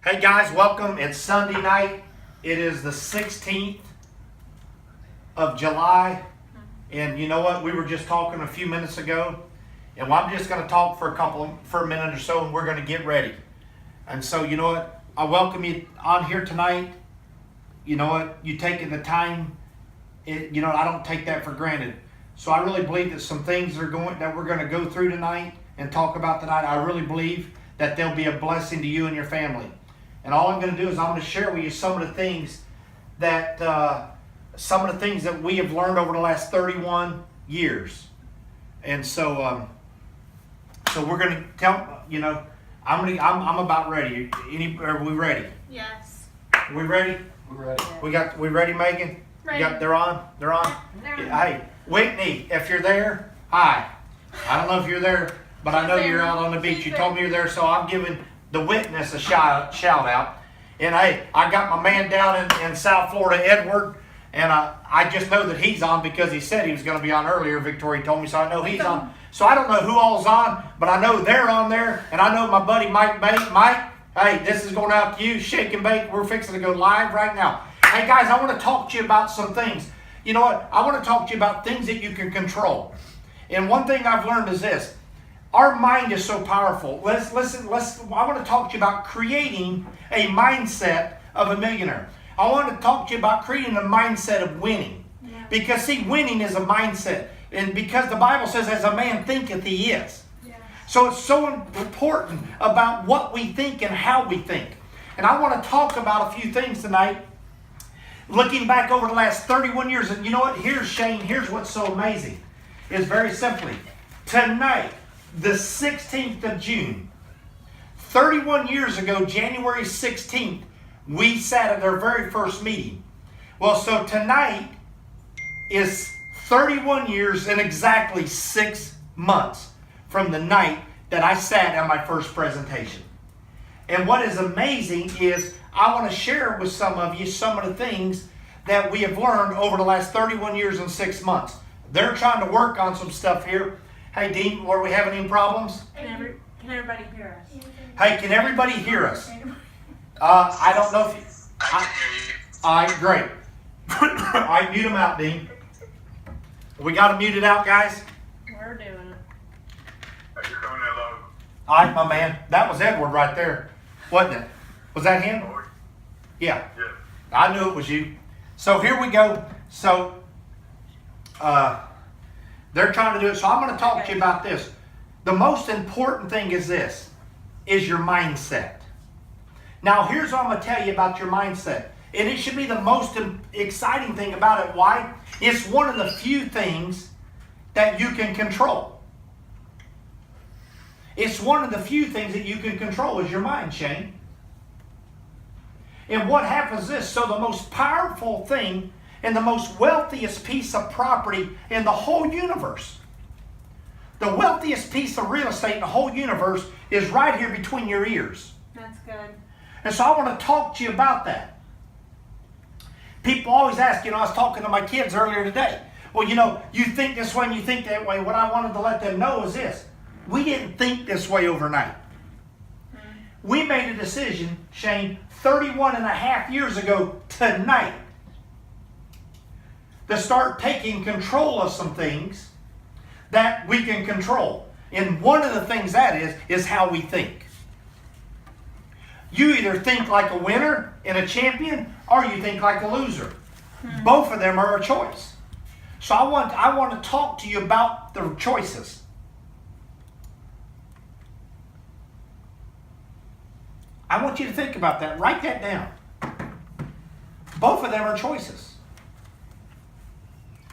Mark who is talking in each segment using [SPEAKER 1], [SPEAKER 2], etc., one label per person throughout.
[SPEAKER 1] Hey guys, welcome. It's Sunday night. It is the 16th of July. And you know what? We were just talking a few minutes ago. And I'm just going to talk for a minute or so, and we're going to get ready. And so, you know what? I welcome you on here tonight. You know what? You taking the time. I don't take that for granted. So I really believe that some things that we're going to go through tonight and talk about tonight, I really believe that they'll be a blessing to you and your family. And all I'm going to do is I'm going to share with you some of the things that we have learned over the last 31 years. And so we're going to tell, I'm about ready. Are we ready?
[SPEAKER 2] Yes.
[SPEAKER 1] Are we ready?
[SPEAKER 3] We're ready.
[SPEAKER 1] We ready, Megan?
[SPEAKER 2] Ready.
[SPEAKER 1] They're on? They're on? Hey, Whitney, if you're there, hi. I don't know if you're there, but I know you're out on the beach. You told me you're there, so I'm giving the witness a shout out. And hey, I got my man down in South Florida, Edward, and I just know that he's on because he said he was going to be on earlier. Victoria told me, so I know he's on. So I don't know who all's on, but I know they're on there, and I know my buddy Mike Bate. Mike, hey, this is going out to you. Shake and Bake. We're fixing to go live right now. Hey guys, I want to talk to you about some things. You know what? I want to talk to you about things that you can control. And one thing I've learned is this. Our mind is so powerful. I want to talk to you about creating a mindset of a millionaire. I want to talk to you about creating a mindset of winning. Yeah. Because see, winning is a mindset. And because the Bible says, as a man thinketh, he is. Yeah. So it's so important about what we think and how we think. And I want to talk about a few things tonight. Looking back over the last 31 years, and you know what? Here's what's so amazing. It's very simply, tonight, the 16th of June, 31 years ago, January 16th, we sat at our very first meeting. Well, so tonight is 31 years and exactly 6 months from the night that I sat at my first presentation. And what is amazing is I want to share with some of you some of the things that we have learned over the last 31 years and 6 months. They're trying to work on some stuff here. Hey, Dean, are we having any problems?
[SPEAKER 2] Can everybody hear us?
[SPEAKER 1] Hey, can everybody hear us? I don't know if you...
[SPEAKER 4] I can hear you.
[SPEAKER 1] All right, great. All right, mute them out, Dean. We got to mute it out, guys?
[SPEAKER 2] We're doing it.
[SPEAKER 4] Are you coming in low?
[SPEAKER 1] All right, my man. That was Edward right there, wasn't it? Was that him? Yeah.
[SPEAKER 4] Yeah.
[SPEAKER 1] I knew it was you. So here we go. So they're trying to do it. So I'm going to talk to you about this. The most important thing is this, is your mindset. Now here's what I'm going to tell you about your mindset. And it should be the most exciting thing about it. Why? It's one of the few things that you can control. It's one of the few things that you can control is your mind, Shane. And what happens is this, so the most powerful thing and the most wealthiest piece of property in the whole universe, the wealthiest piece of real estate in the whole universe is right here between your ears.
[SPEAKER 2] That's good.
[SPEAKER 1] And so I want to talk to you about that. People always ask, I was talking to my kids earlier today, well, you think this way and you think that way. What I wanted to let them know is this, we didn't think this way overnight. We made a decision, Shane, 31 and a half years ago tonight to start taking control of some things that we can control. And one of the things that is how we think. You either think like a winner and a champion, or you think like a loser. Both of them are a choice. So I want to talk to you about the choices. I want you to think about that. Write that down. Both of them are choices.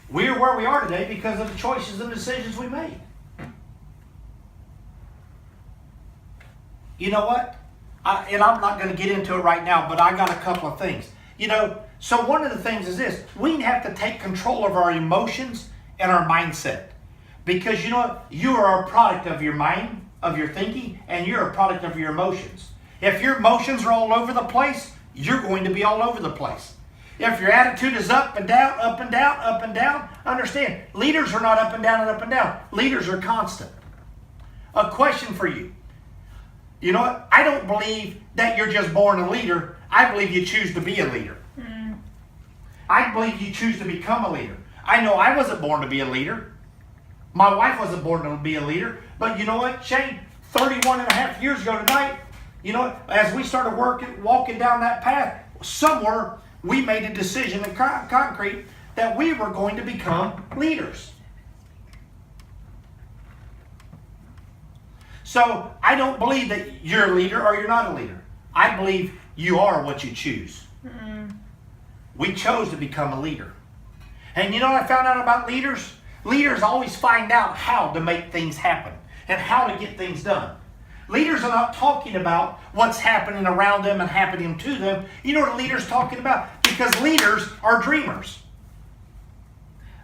[SPEAKER 1] We are where we are today because of the choices and decisions we made. You know what? And I'm not going to get into it right now, but I got a couple of things. So one of the things is this. We have to take control of our emotions and our mindset. Because you know what? You are a product of your mind, of your thinking, and you're a product of your emotions. If your emotions are all over the place, you're going to be all over the place. If your attitude is up and down, up and down, up and down, understand, leaders are not up and down and up and down. Leaders are constant. A question for you. You know what? I don't believe that you're just born a leader. I believe you choose to be a leader. I believe you choose to become a leader. I know I wasn't born to be a leader. My wife wasn't born to be a leader. But you know what, Shane? 31 and a half years ago tonight, you know what? As we started walking down that path, somewhere we made a decision in concrete that we were going to become leaders. So I don't believe that you're a leader or you're not a leader. I believe you are what you choose. We chose to become a leader. And you know what I found out about leaders? Leaders always find out how to make things happen and how to get things done. Leaders are not talking about what's happening around them and happening to them. You know what a leader's talking about? Because leaders are dreamers.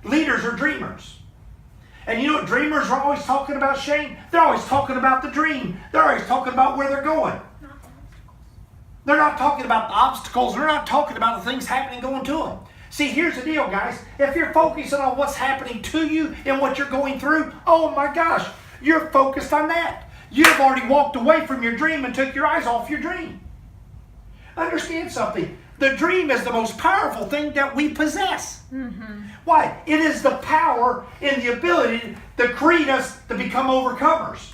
[SPEAKER 1] Leaders are dreamers. And you know what dreamers are always talking about, Shane? They're always talking about the dream. They're always talking about where they're going. They're not talking about the obstacles. They're not talking about the things happening going to them. See, here's the deal, guys. If you're focusing on what's happening to you and what you're going through, oh my gosh, you're focused on that. You've already walked away from your dream and took your eyes off your dream. Understand something. The dream is the most powerful thing that we possess. Why? It is the power and the ability to create us to become overcomers.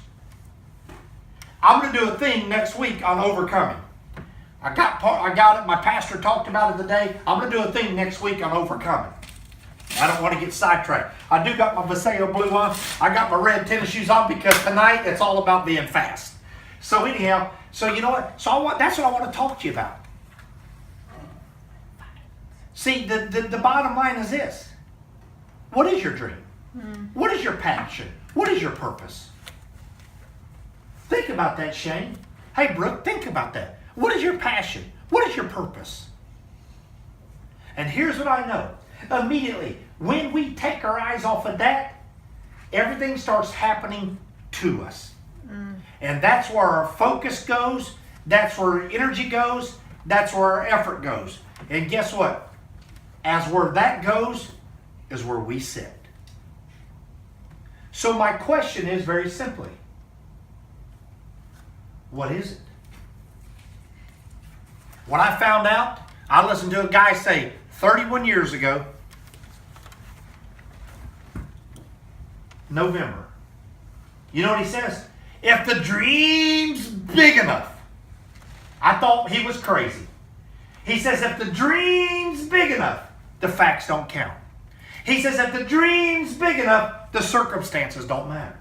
[SPEAKER 1] I'm going to do a thing next week on overcoming. I got it. My pastor talked about it today. I'm going to do a thing next week on overcoming. I don't want to get sidetracked. I do got my Viseo blue on. I got my red tennis shoes on because tonight it's all about being fast. So anyhow, so you know what? That's what I want to talk to you about. See, the bottom line is this. What is your dream? What is your passion? What is your purpose? Think about that, Shane. Hey, Brooke, think about that. What is your passion? What is your purpose? And here's what I know. Immediately, when we take our eyes off of that, everything starts happening to us. And that's where our focus goes. That's where our energy goes. That's where our effort goes. And guess what? As where that goes is where we sit. So my question is very simply, what is it? When I found out, I listened to a guy say 31 years ago, November. You know what he says? If the dream's big enough. I thought he was crazy. He says if the dream's big enough, the facts don't count. He says if the dream's big enough, the circumstances don't matter.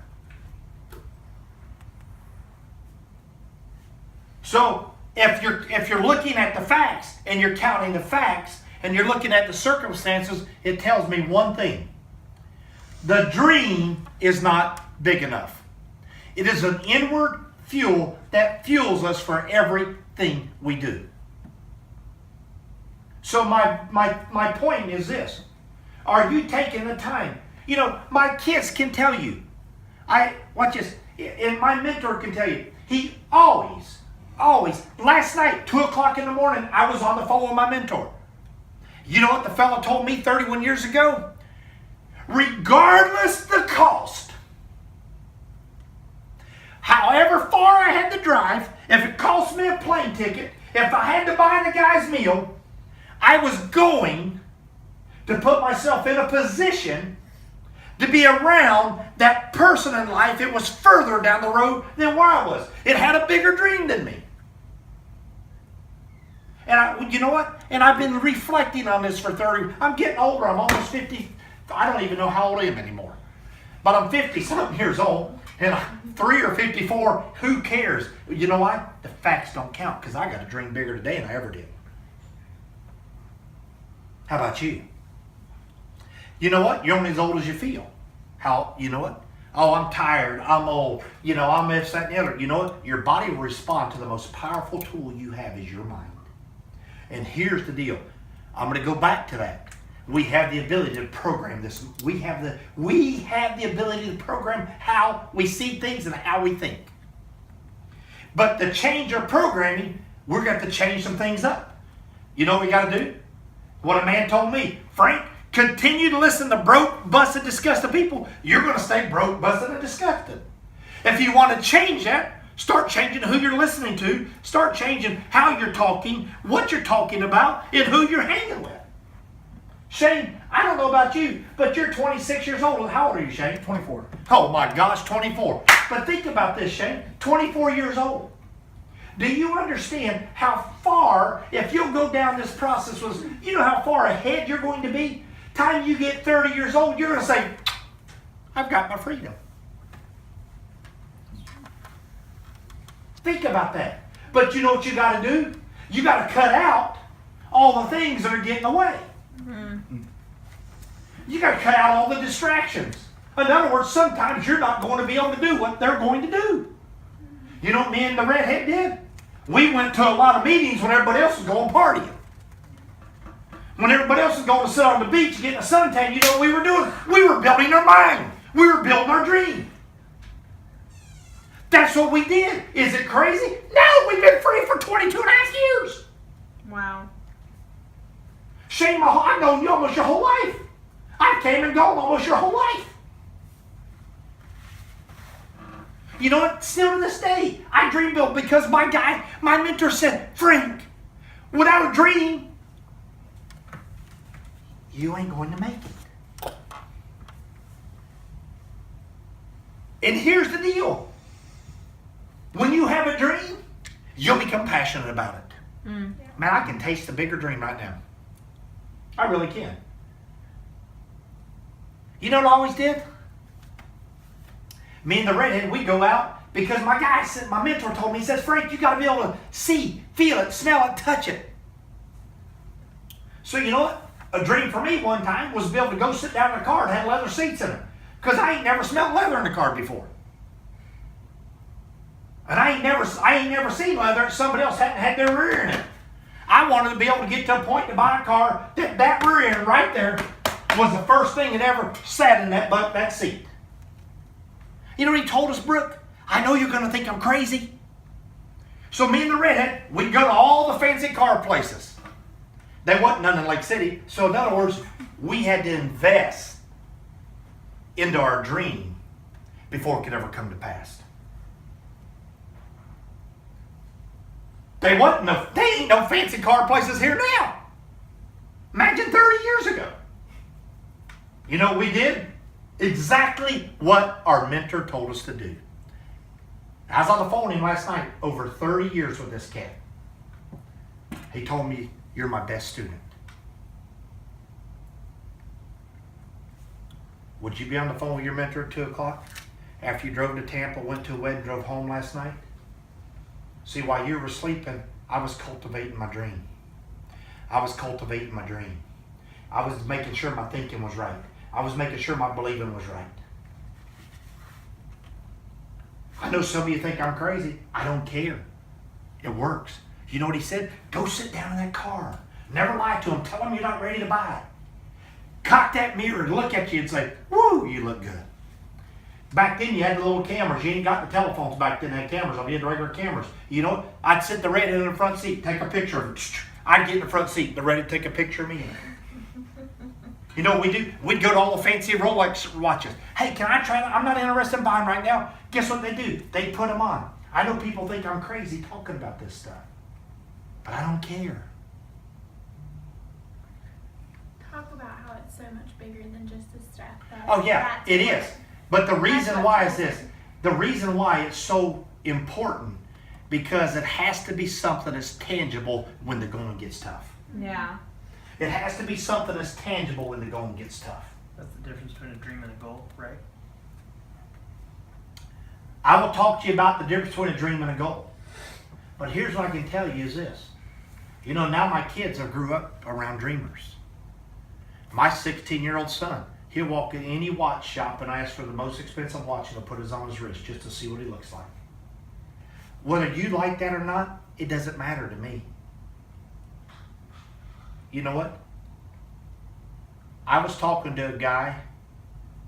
[SPEAKER 1] So if you're looking at the facts and you're counting the facts and you're looking at the circumstances, it tells me one thing. The dream is not big enough. It is an inward fuel that fuels us for everything we do. So my point is this. Are you taking the time? You know, my kids can tell you. Watch this. And my mentor can tell you. He always, last night, 2 o'clock in the morning, I was on the phone with my mentor. You know what the fellow told me 31 years ago? Regardless the cost, however far I had to drive, if it cost me a plane ticket, if I had to buy the guy's meal, I was going to put myself in a position to be around that person in life. It was further down the road than where I was. It had a bigger dream than me. And you know what? And I've been reflecting on this for 30. I'm getting older. I'm almost 50. I don't even know how old I am anymore. But I'm 50-something years old. And I'm 3 or 54. Who cares? You know what? The facts don't count because I got a dream bigger today than I ever did. How about you? You know what? You're only as old as you feel. You know what? Oh, I'm tired. I'm old. You know, I'm this, that, and the other. You know what? Your body will respond to the most powerful tool you have is your mind. And here's the deal. I'm going to go back to that. We have the ability to program this. We have the ability to program how we see things and how we think. But to change our programming, we're going to have to change some things up. You know what we got to do? What a man told me, Frank, continue to listen to broke, busted, disgusted people. You're going to stay broke, busted, and disgusted. If you want to change that, Start changing who you're listening to. Start changing how you're talking, what you're talking about, and who you're hanging with. Shane, I don't know about you, but you're 26 years old. How old are you, Shane?
[SPEAKER 3] 24.
[SPEAKER 1] Oh my gosh, 24. But think about this, Shane. 24 years old. Do you understand how far, if you'll go down this process, you know how far ahead you're going to be? Time you get 30 years old, you're going to say, I've got my freedom. Think about that. But you know what you got to do? You got to cut out all the things that are getting in the way. You got to cut out all the distractions. In other words, sometimes you're not going to be able to do what they're going to do. You know what me and the redhead did? We went to a lot of meetings when everybody else was going partying. When everybody else was going to sit on the beach getting a suntan, you know what we were doing? We were building our mind. We were building our dream. That's what we did. Is it crazy? No, we've been free for 22 and a half years.
[SPEAKER 2] Wow.
[SPEAKER 1] Shane, I've known you almost your whole life. I came and gone almost your whole life. You know what? Still to this day, I dream build because my mentor said, Frank, without a dream, you ain't going to make it. And here's the deal. When you have a dream, you'll become passionate about it. Man, I can taste the bigger dream right now. I really can. You know what I always did? Me and the redhead, we go out because my mentor told me, he says, Frank, you got to be able to see, feel it, smell it, touch it. So you know what? A dream for me one time was to be able to go sit down in a car that had leather seats in it. Because I ain't never smelled leather in a car before. And I ain't never seen leather that somebody else hadn't had their rear in it. I wanted to be able to get to a point to buy a car that rear end right there was the first thing that ever sat in that seat. You know what he told us, Brooke? I know you're going to think I'm crazy. So me and the redhead, we'd go to all the fancy car places. There wasn't none in Lake City. So in other words, we had to invest into our dream before it could ever come to pass. There ain't no fancy car places here now. Imagine 30 years ago. You know what we did? Exactly what our mentor told us to do. I was on the phone with him last night, over 30 years with this cat. He told me, you're my best student. Would you be on the phone with your mentor at 2 o'clock after you drove to Tampa, went to a wedding, drove home last night? See, while you were sleeping, I was cultivating my dream. I was cultivating my dream. I was making sure my thinking was right. I was making sure my believing was right. I know some of you think I'm crazy. I don't care. It works. You know what he said? Go sit down in that car. Never lie to him. Tell him you're not ready to buy it. Cock that mirror and look at you and say, woo, you look good. Back then you had the little cameras. You ain't got the telephones back then. They had cameras. You had the regular cameras. You know, I'd sit the redhead in the front seat, take a picture of it. I'd get in the front seat, the redhead take a picture of me. You know what we do? We'd go to all the fancy Rolex watches. Hey, can I try that? I'm not interested in buying right now. Guess what they do? They put them on. I know people think I'm crazy talking about this stuff, but I don't care.
[SPEAKER 5] Talk about how it's so much bigger than just the stuff.
[SPEAKER 1] Oh yeah, it is. But the reason why is this. The reason why it's so important, because it has to be something that's tangible when the going gets tough.
[SPEAKER 2] Yeah.
[SPEAKER 1] It has to be something that's tangible when the going gets tough.
[SPEAKER 3] That's the difference between a dream and a goal, right?
[SPEAKER 1] I will talk to you about the difference between a dream and a goal. But here's what I can tell you is this. You know, now my kids have grew up around dreamers. My 16-year-old son, he'll walk in any watch shop and ask for the most expensive watch and he'll put it on his wrist just to see what he looks like. Whether you like that or not, it doesn't matter to me. You know what? I was talking to a guy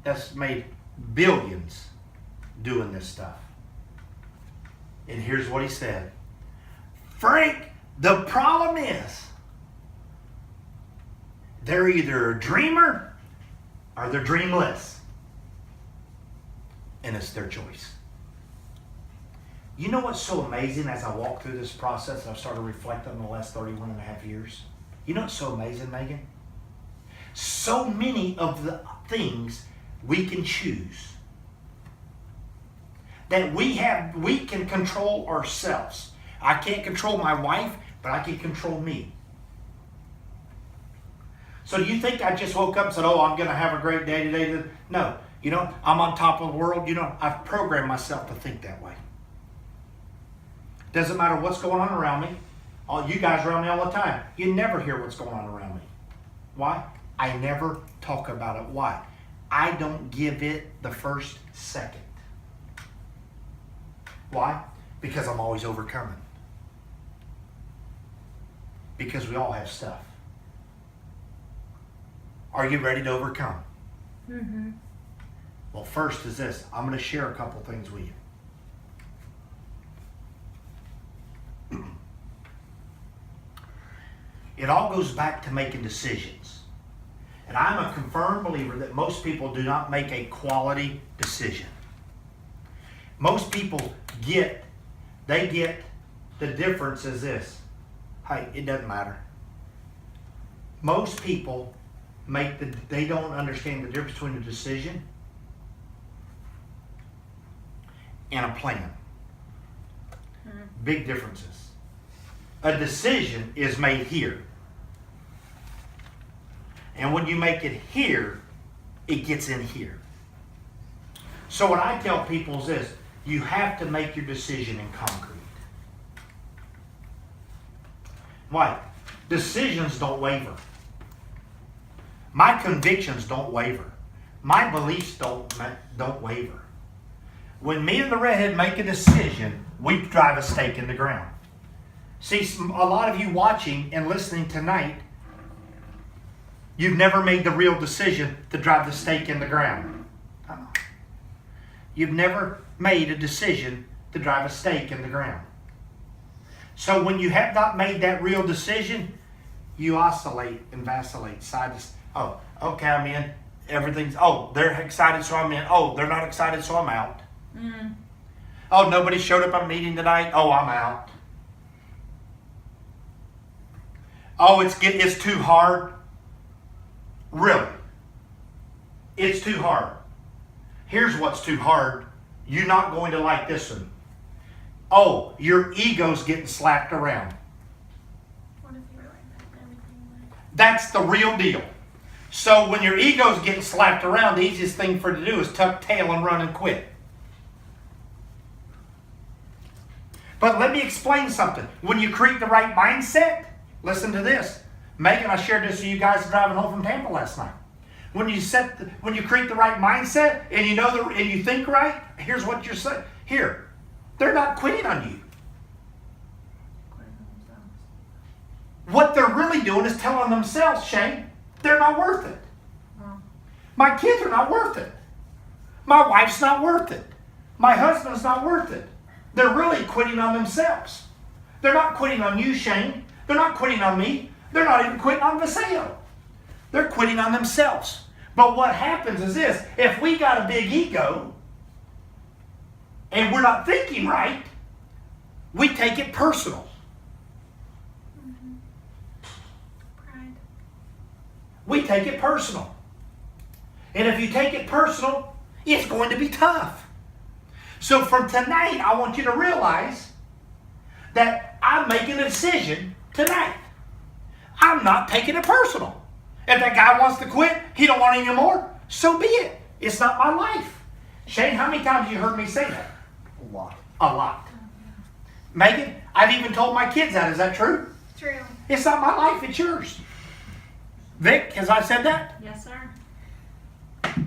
[SPEAKER 1] that's made billions doing this stuff. And here's what he said. Frank, the problem is they're either a dreamer or they're dreamless. And it's their choice. You know what's so amazing as I walk through this process, I've started reflecting on the last 31 and a half years? You know what's so amazing, Megan? So many of the things we can choose that we can control ourselves. I can't control my wife, but I can control me. So do you think I just woke up and said, oh, I'm going to have a great day today? No. You know, I'm on top of the world. You know, I've programmed myself to think that way. Doesn't matter what's going on around me. All you guys around me all the time. You never hear what's going on around me. Why? I never talk about it. Why? I don't give it the first second. Why? Because I'm always overcoming. Because we all have stuff. Are you ready to overcome?
[SPEAKER 2] Mm-hmm.
[SPEAKER 1] Well, first is this. I'm going to share a couple things with you. It all goes back to making decisions. And I'm a confirmed believer that most people do not make a quality decision. Most people get the difference is this. Hey, it doesn't matter. Most people they don't understand the difference between a decision and a plan. Big differences. A decision is made here. And when you make it here, it gets in here. So what I tell people is this. You have to make your decision in concrete. Why? Decisions don't waver. My convictions don't waver. My beliefs don't waver. When me and the redhead make a decision, we drive a stake in the ground. See, a lot of you watching and listening tonight, you've never made the real decision to drive the stake in the ground. You've never made a decision to drive a stake in the ground. So when you have not made that real decision, you oscillate and vacillate side to side. Oh, okay, I'm in. Everything's, oh, they're excited, so I'm in. Oh, they're not excited, so I'm out.
[SPEAKER 2] Mm.
[SPEAKER 1] Oh, nobody showed up at a meeting tonight. Oh, I'm out. Oh, it's too hard. Really? It's too hard. Here's what's too hard. You're not going to like this one. Oh, your ego's getting slapped around.
[SPEAKER 5] What if you were like that and everything like?
[SPEAKER 1] That's the real deal. So when your ego's getting slapped around, the easiest thing for it to do is tuck tail and run and quit. But let me explain something. When you create the right mindset, listen to this. Megan, I shared this with you guys driving home from Tampa last night. When you create the right mindset and and you think right, here's what you're saying. Here, they're not quitting on you. What they're really doing is telling themselves, Shane, they're not worth it. My kids are not worth it. My wife's not worth it. My husband's not worth it. They're really quitting on themselves. They're not quitting on you, Shane. They're not quitting on me. They're not even quitting on Vaseo. They're quitting on themselves. But what happens is this. If we got a big ego and we're not thinking right, we take it personal.
[SPEAKER 5] Pride.
[SPEAKER 1] We take it personal. And if you take it personal, it's going to be tough. So from tonight, I want you to realize that I'm making a decision tonight. I'm not taking it personal. If that guy wants to quit, he don't want any more, so be it. It's not my life. Shane, how many times have you heard me say that?
[SPEAKER 3] A lot.
[SPEAKER 1] A lot. Megan, I've even told my kids that. Is that true?
[SPEAKER 5] True.
[SPEAKER 1] It's not my life, it's yours. Vic, has I said that?
[SPEAKER 2] Yes, sir.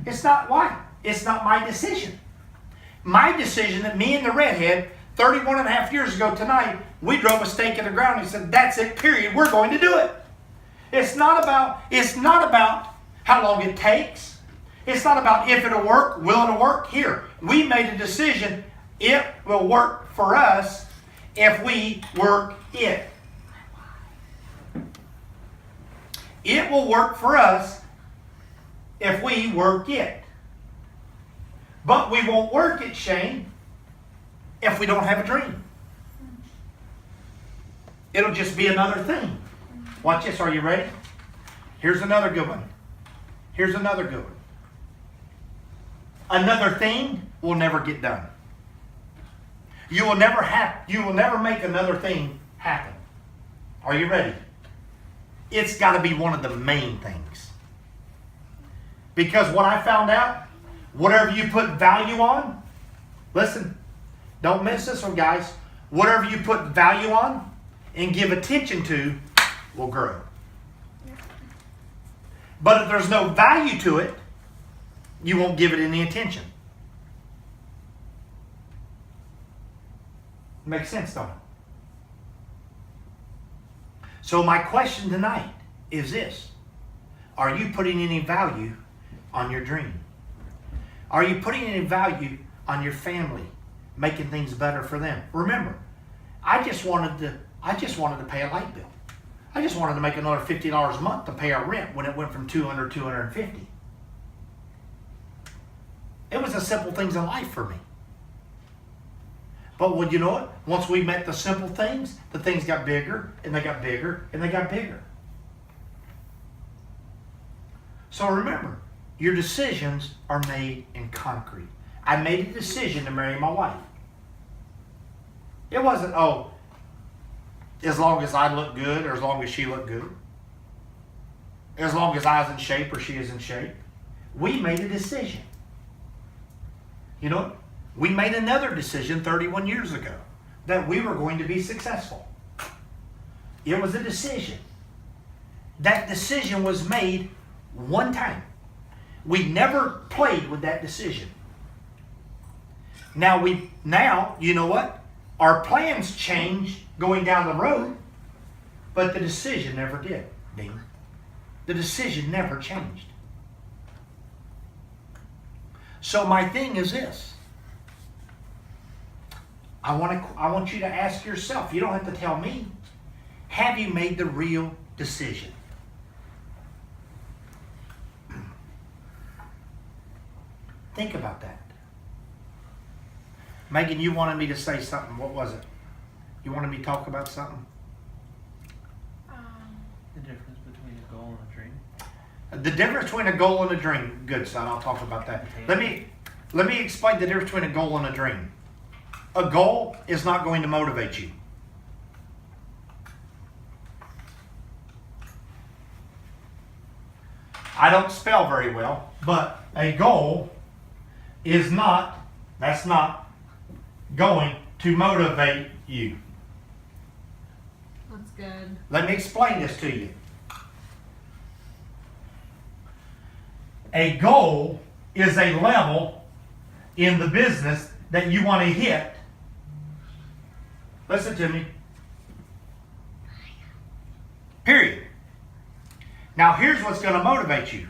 [SPEAKER 1] It's not why. It's not my decision. My decision that me and the redhead, 31 and a half years ago tonight, we drove a stake in the ground and said, that's it, period. We're going to do it. It's not about how long it takes. It's not about if it'll work, will it work. Here, we made a decision. It will work for us if we work it. It will work for us if we work it. But we won't work it, Shane, if we don't have a dream. It'll just be another thing. Watch this. Are you ready? Here's another good one. Here's another good one. Another thing will never get done. You will never make another thing happen. Are you ready? It's got to be one of the main things. Because what I found out, whatever you put value on, listen, don't miss this one, guys. Whatever you put value on and give attention to will grow. But if there's no value to it, you won't give it any attention. Makes sense, don't it? So my question tonight is this. Are you putting any value on your dream? Are you putting any value on your family, making things better for them? Remember, I just wanted to pay a light bill. I just wanted to make another $50 a month to pay our rent when it went from $200 to $250. It was the simple things in life for me. But well, you know what? Once we met the simple things, the things got bigger, and they got bigger, and they got bigger. So remember, your decisions are made in concrete. I made a decision to marry my wife. It wasn't, as long as I look good or as long as she looked good. As long as I was in shape or she is in shape. We made a decision. You know, we made another decision 31 years ago that we were going to be successful. It was a decision. That decision was made one time. We never played with that decision. Now, you know what? Our plans changed going down the road, but the decision never did, Dean. The decision never changed. So my thing is this. I want you to ask yourself, you don't have to tell me, have you made the real decision? Think about that. Megan, you wanted me to say something. What was it? You wanted me to talk about something?
[SPEAKER 3] The difference between a goal and a dream.
[SPEAKER 1] The difference between a goal and a dream. Good, son. I'll talk about that. Let me explain the difference between a goal and a dream. A goal is not going to motivate you. I don't spell very well, but a goal is not going to motivate you.
[SPEAKER 2] That's good.
[SPEAKER 1] Let me explain this to you. A goal is a level in the business that you want to hit. Listen to me. Period. Now here's what's going to motivate you.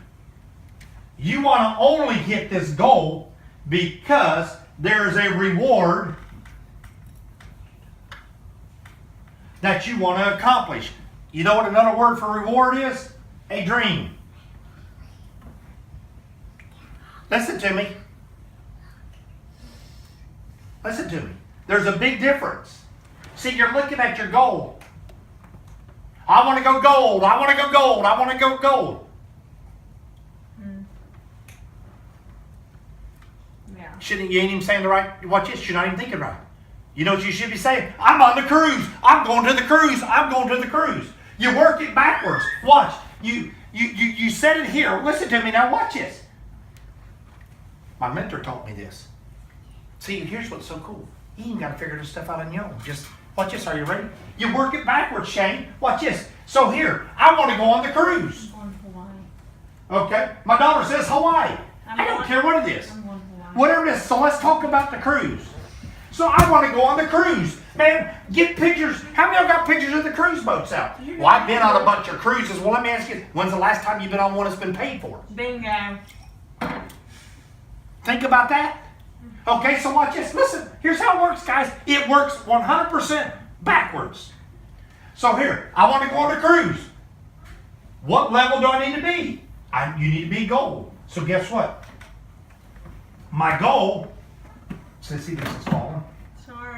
[SPEAKER 1] You want to only hit this goal because there's a reward that you want to accomplish. You know what another word for reward is? A dream. Listen to me. Listen to me. There's a big difference. See, you're looking at your goal. I want to go gold. I want to go gold. I want to go gold.
[SPEAKER 2] Yeah.
[SPEAKER 1] You ain't even saying the right, watch this, you're not even thinking right. You know what you should be saying? I'm on the cruise. I'm going to the cruise. I'm going to the cruise. You work it backwards. Watch. You said it here. Listen to me now. Watch this. My mentor taught me this. See, here's what's so cool. You ain't got to figure this stuff out on your own. Just watch this. Are you ready? You work it backwards, Shane. Watch this. So here, I want to go on the cruise.
[SPEAKER 2] I'm going to Hawaii.
[SPEAKER 1] Okay? My daughter says Hawaii. I don't care what it is.
[SPEAKER 2] I'm going to Hawaii.
[SPEAKER 1] Whatever it is. So let's talk about the cruise. So I want to go on the cruise. Man, get pictures. How many of y'all got pictures of the cruise boats out? Well, I've been on a bunch of cruises. Well, let me ask you, when's the last time you've been on one that's been paid for?
[SPEAKER 2] Bingo.
[SPEAKER 1] Think about that. Okay, so watch this. Listen, here's how it works, guys. It works 100% backwards. So here, I want to go on a cruise. What level do I need to be? You need to be gold. So guess what? My goal, see this is falling.
[SPEAKER 2] Sorry.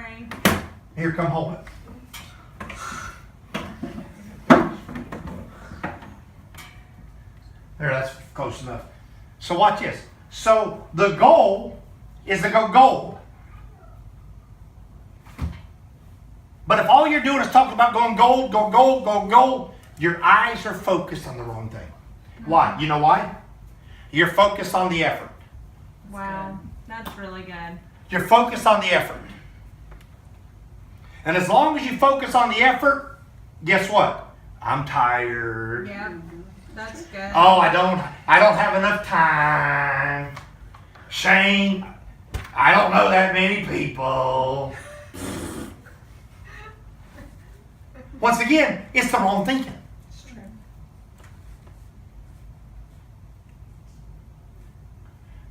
[SPEAKER 1] Here, come hold it. There, that's close enough. So watch this. So the goal is to go gold. But if all you're doing is talking about going gold, go gold, go gold, your eyes are focused on the wrong thing. Why? You know why? You're focused on the effort.
[SPEAKER 2] Wow. That's really good.
[SPEAKER 1] You're focused on the effort. And as long as you focus on the effort, guess what? I'm tired.
[SPEAKER 2] Yep. That's good.
[SPEAKER 1] Oh, I don't have enough time. Shane, I don't know that many people. Once again, it's the wrong thinking.
[SPEAKER 2] It's true.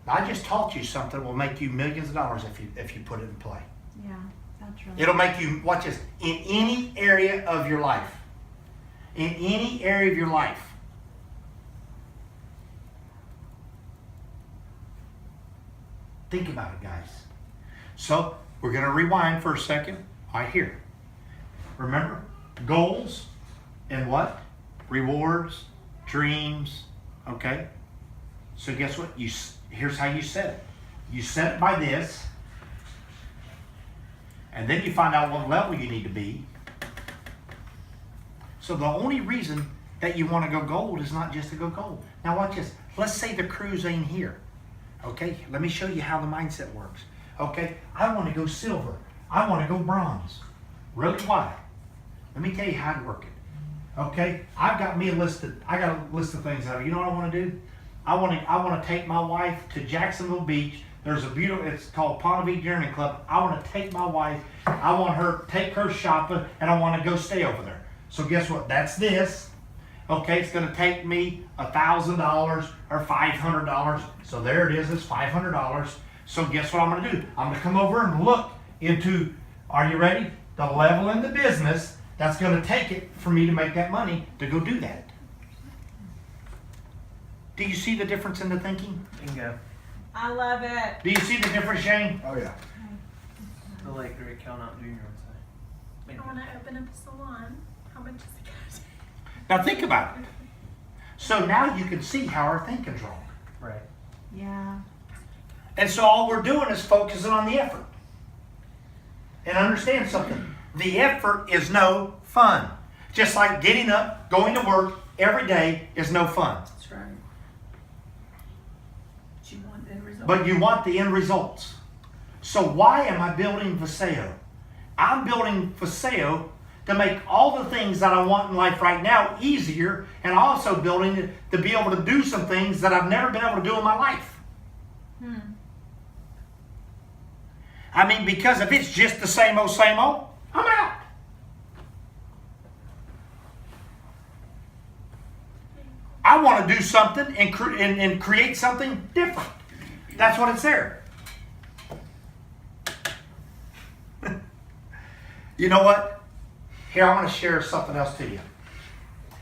[SPEAKER 1] I just taught you something that will make you millions of dollars if you put it in play.
[SPEAKER 2] Yeah. That's really
[SPEAKER 1] It'll make you, watch this, in any area of your life. In any area of your life. Think about it, guys. So, we're going to rewind for a second. Right here. Remember, goals and what? Rewards, dreams, okay? So guess what? Here's how you set it. You set it by this, and then you find out what level you need to be. So the only reason that you want to go gold is not just to go gold. Now watch this. Let's say the cruise ain't here. Okay, let me show you how the mindset works. Okay, I want to go silver. I want to go bronze. Really? Why? Let me tell you how to work it. Okay, I got a list of things that you know what I want to do? I want to take my wife to Jacksonville Beach. There's a beautiful, it's called Ponte Vedra Journey Club. I want to take my wife. I want her, take her shopping, and I want to go stay over there. So guess what? That's this. Okay, it's going to take me $1,000 or $500. So there it is. It's $500. So guess what I'm going to do? I'm going to come over and look into, are you ready? The level in the business that's going to take it for me to make that money to go do that. Do you see the difference in the thinking?
[SPEAKER 3] Bingo.
[SPEAKER 2] I love it.
[SPEAKER 1] Do you see the difference, Shane?
[SPEAKER 6] Oh yeah.
[SPEAKER 3] The Lake Drake Calnot Jr. would say.
[SPEAKER 5] I want to open up a salon. How much is it going
[SPEAKER 1] Now think about it. So now you can see how our thinking's wrong.
[SPEAKER 3] Right.
[SPEAKER 2] Yeah.
[SPEAKER 1] And so all we're doing is focusing on the effort. And understand something. The effort is no fun. Just like getting up, going to work every day is no fun.
[SPEAKER 7] That's right. But you want the end result.
[SPEAKER 1] But you want the end results. So why am I building Viseo? I'm building Viseo to make all the things that I want in life right now easier, and also building it to be able to do some things that I've never been able to do in my life. I mean, because if it's just the same old, I'm out. I want to do something and create something different. That's what it's there. You know what? Here, I want to share something else to you.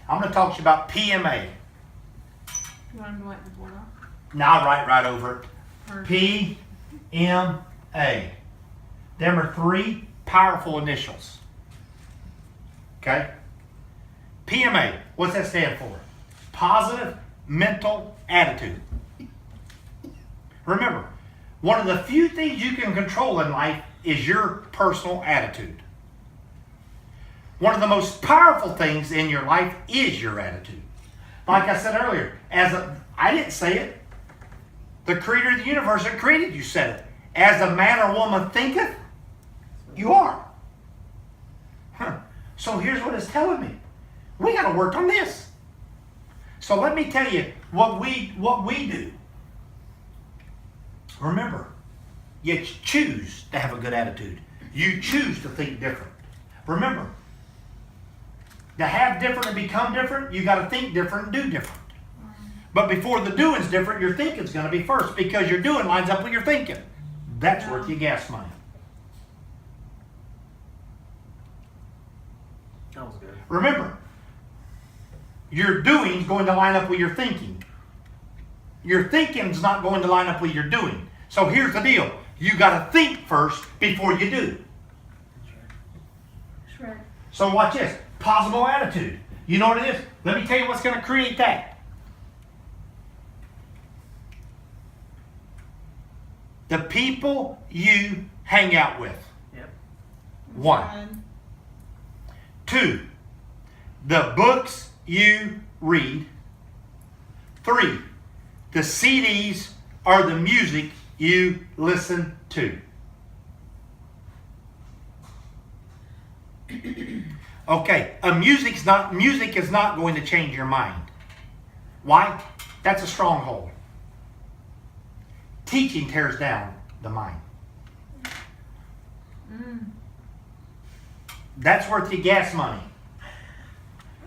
[SPEAKER 1] I'm going to talk to you about PMA.
[SPEAKER 2] You want to wipe the board off?
[SPEAKER 1] Now I'll write right over it.
[SPEAKER 2] Perfect.
[SPEAKER 1] PMA. Them are three powerful initials. Okay? PMA. What's that stand for? Positive mental attitude. Remember, one of the few things you can control in life is your personal attitude. One of the most powerful things in your life is your attitude. Like I said earlier, I didn't say it. The creator of the universe that created you said it. As a man or woman thinketh, you are. So here's what it's telling me. We got to work on this. So let me tell you what we do. Remember, you choose to have a good attitude. You choose to think different. Remember, to have different and become different, you got to think different and do different. But before the doing's different, your thinking's going to be first, because your doing lines up with your thinking. That's worth your gas money.
[SPEAKER 3] That was good.
[SPEAKER 1] Remember, your doing's going to line up with your thinking. Your thinking's not going to line up with your doing. So here's the deal. You got to think first before you do.
[SPEAKER 3] That's right.
[SPEAKER 5] Right.
[SPEAKER 1] So watch this. Positive attitude. You know what it is? Let me tell you what's going to create that. The people you hang out with.
[SPEAKER 3] Yep.
[SPEAKER 1] 1. 2. The books you read. 3. The CDs or the music you listen to. Okay, music is not going to change your mind. Why? That's a stronghold. Teaching tears down the mind. That's worth your gas money.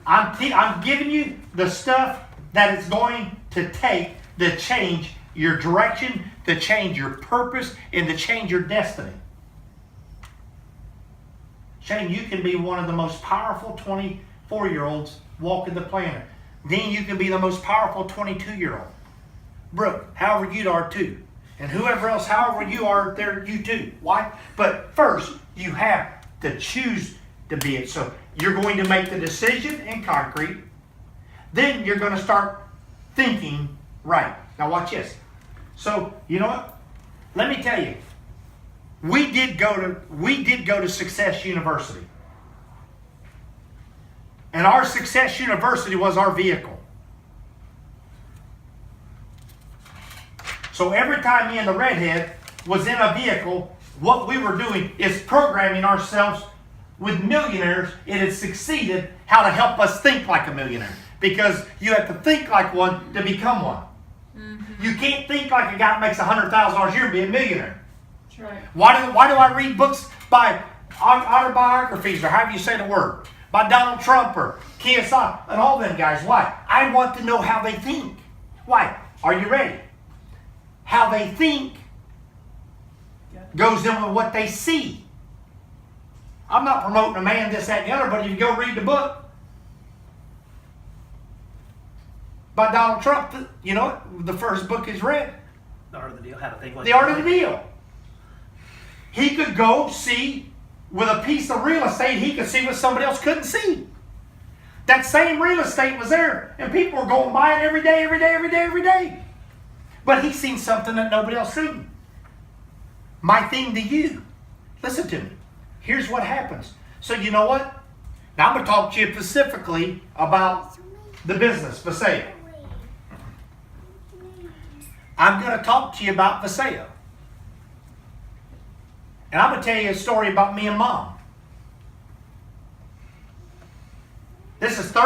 [SPEAKER 1] I'm giving you the stuff that it's going to take to change your direction, to change your purpose, and to change your destiny. Shane, you can be one of the most powerful 24-year-olds walking the planet. Dean, you can be the most powerful 22-year-old. Brooke, however you are too. And whoever else, however you are, they're you too. Why? But first, you have to choose to be it. So you're going to make the decision in concrete. Then you're going to start thinking right. Now watch this. So, you know what? Let me tell you. We did go to Success University. And our Success University was our vehicle. So every time me and the redhead was in a vehicle, what we were doing is programming ourselves with millionaires. It had succeeded how to help us think like a millionaire. Because you have to think like one to become one. Mm-hmm. You can't think like a guy that makes $100,000 a year and be a millionaire.
[SPEAKER 2] That's right.
[SPEAKER 1] Why do I read books by autobiographies, or however you say the word, by Donald Trump or KSI and all them guys? Why? I want to know how they think. Why? Are you ready? How they think goes in with what they see. I'm not promoting a man, this, that, and the other, but if you go read the book by Donald Trump, you know, the first book is read.
[SPEAKER 3] The Art of the Deal. How to think like
[SPEAKER 1] The Art of the Deal. He could go see, with a piece of real estate, he could see what somebody else couldn't see. That same real estate was there, and people were going by it every day, every day, every day, every day. But he seen something that nobody else seen. My thing to you, listen to me. Here's what happens. So you know what? Now I'm going to talk to you specifically about the business, Viseo. I'm going to talk to you about Viseo. And I'm going to tell you a story about me and Mom. This is 30